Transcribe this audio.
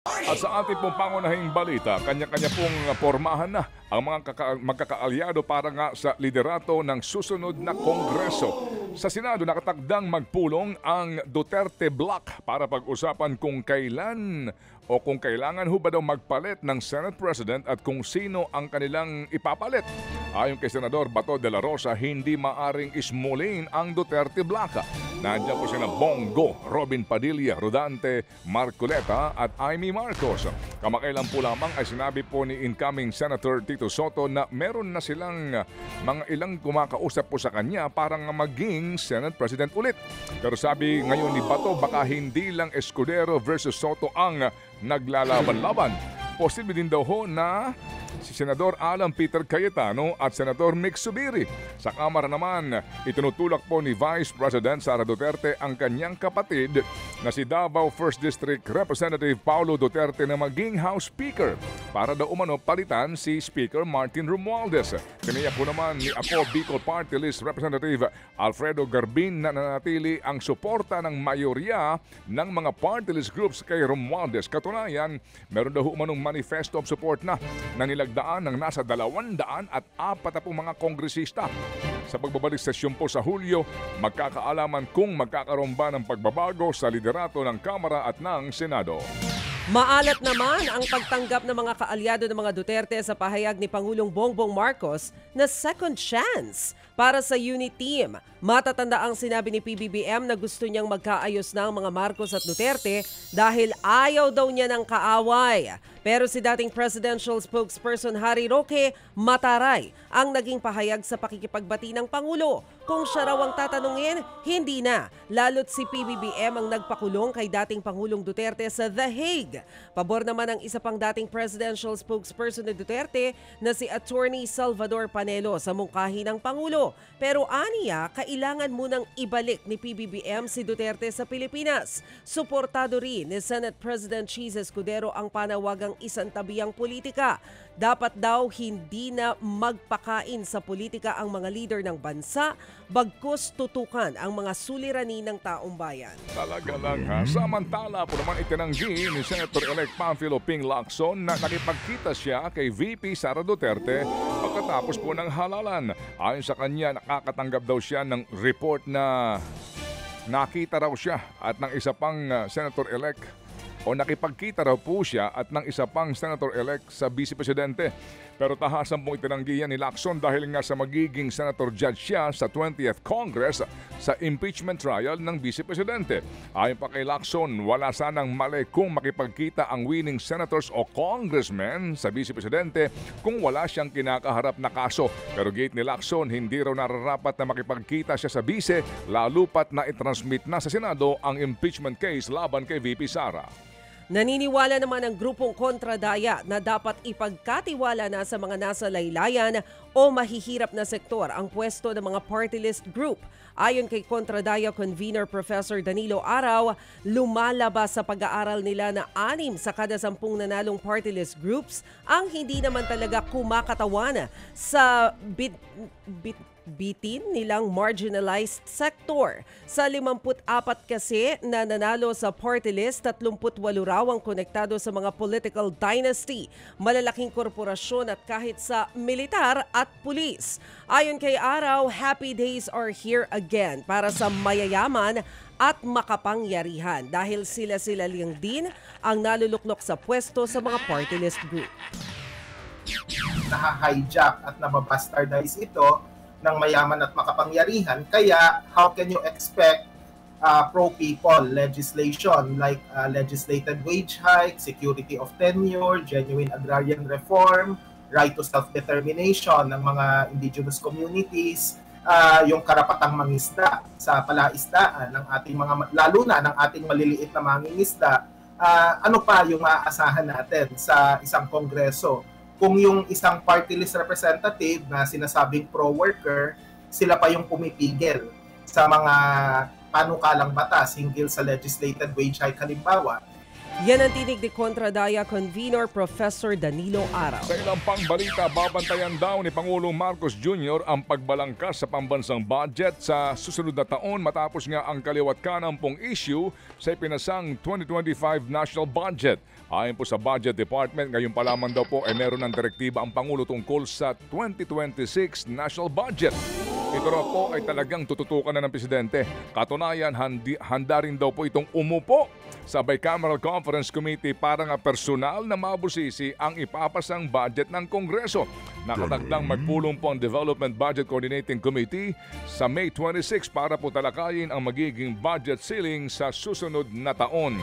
At sa ating pong pangunahing balita, kanya-kanya pong pormahan na ang mga magkakaalyado para nga sa liderato ng susunod na Kongreso. Sa Senado, nakatakdang magpulong ang Duterte Bloc para pag-usapan kung kailan o kung kailangan ho ba daw magpalit ng Senate President at kung sino ang kanilang ipapalit. Ayon kay Senador Bato de la Rosa, hindi maaring ismulin ang Duterte Bloc. Nandiyan po sina Bongo, Robin Padilla, Rodante, Marcoleta at Amy Marcos. Kamakailan po lamang ay sinabi po ni incoming Senator Tito Soto na meron na silang mga ilang kumakausap po sa kanya para nga maging Senate President ulit. Pero sabi ngayon ni Bato, baka hindi lang Escudero versus Soto ang naglalaban-laban. Posible din daw ho na si Senador Alan Peter Cayetano at Senador Mick Zubiri. Sa Kamara naman, itinutulak po ni Vice President Sara Duterte ang kanyang kapatid na si Davao 1st District Representative Paulo Duterte na maging House Speaker para daw umano palitan si Speaker Martin Romualdez. Tiniyak po naman ni Ako Bicol Party List Representative Alfredo Garbin na nanatili ang suporta ng mayorya ng mga party list groups kay Romualdez. Katunayan, meron daw umanong manifesto of support na nilagdaan ng nasa 240 mga kongresista. Sa pagbabalik sesyon po sa Hulyo, magkakaalaman kung magkakaroon ba ng pagbabago sa liderato ng Kamara at ng Senado. Maalat naman ang pagtanggap ng mga kaalyado ng mga Duterte sa pahayag ni Pangulong Bongbong Marcos na second chance para sa unit team. Matatanda ang sinabi ni PBBM na gusto niyang magkaayos na ang mga Marcos at Duterte dahil ayaw daw niya ng kaaway. Pero si dating presidential spokesperson Harry Roque mataray ang naging pahayag sa pakikipagbati ng Pangulo. Kung siya raw ang tatanungin, hindi na. Lalo't si PBBM ang nagpakulong kay dating Pangulong Duterte sa The Hague. Pabor naman ang isa pang dating presidential spokesperson ni Duterte na si Attorney Salvador Panelo sa mungkahi ng Pangulo. Pero aniya, kailangan munang ibalik ni PBBM si Duterte sa Pilipinas. Suportado rin ni Senate President Cheese Escudero ang panawagang isantabihang politika. Dapat daw hindi na magpakain sa politika ang mga leader ng bansa, bagkus tutukan ang mga suliranin ng taong bayan. Talaga lang ha. Samantala po naman itinanggi ni Senator-elect Panfilo Ping Lacson na nakipagkita siya kay VP Sara Duterte pagkatapos po ng halalan. Ayon sa kanya, nakakatanggap daw siya ng report na nakita raw siya at ng isa pang Senator-elect o nakipagkita raw po siya at ng isa pang Senator-elect sa Vice Presidente. Pero tahasan pong itinanggihan ni Lacson dahil nga sa magiging Senator Judge siya sa 20th Congress sa impeachment trial ng Vice Presidente. Ayon pa kay Lacson, wala sanang mali kung makipagkita ang winning senators o congressmen sa Vice Presidente kung wala siyang kinakaharap na kaso. Pero gate ni Lacson, hindi raw nararapat na makipagkita siya sa Vice lalo pat na itransmit na sa Senado ang impeachment case laban kay VP Sara. Naniniwala naman ang grupong kontradaya na dapat ipagkatiwala na sa mga nasa laylayan o mahihirap na sektor ang pwesto ng mga party list group. Ayon kay kontradaya convener Professor Danilo Araw, lumalabas sa pag-aaral nila na 6 sa kada 10 nanalong party list groups ang hindi naman talaga kumakatawan sa bitin nilang marginalized sector. Sa 54 kasi na nanalo sa party list, 38 raw ang konektado sa mga political dynasty, malalaking korporasyon at kahit sa militar at pulis. Ayon kay Araw, happy days are here again para sa mayayaman at makapangyarihan dahil sila-sila lang din ang naluluklok sa pwesto sa mga party list group. Naha-hijack at nababastardize ito ng mayaman at makapangyarihan. Kaya, how can you expect pro-people legislation like legislated wage hike, security of tenure, genuine agrarian reform, right to self-determination ng mga indigenous communities, yung karapatang mangisda sa palaisdaan ng ating mga, lalo na ng ating maliliit na mangingisda, ano pa yung maaasahan natin sa isang kongreso? Kung yung isang party list representative na sinasabing pro-worker, sila pa yung pumipigil sa mga panukalang batas hinggil sa legislated wage hike halimbawa. Yan ang tinig ni kontradaya convener Professor Danilo Araw. Sa ilang pang balita, babantayan daw ni Pangulong Marcos Jr. ang pagbalangkas sa pambansang budget sa susunod na taon matapos nga ang kaliwat kanan pong issue sa ipinasang 2025 national budget. Ayon po sa Budget Department, ngayon pa lamang daw po ay meron ng direktiba ang Pangulo tungkol sa 2026 National Budget. Ito raw po ay talagang tututukan na ng Presidente. Katunayan, handa rin daw po itong umupo sa Bicameral Conference Committee para nga personal na mabusisi ang ipapasang budget ng Kongreso. Nakatagdang magpulong po ang Development Budget Coordinating Committee sa May 26 para po talakayin ang magiging budget ceiling sa susunod na taon.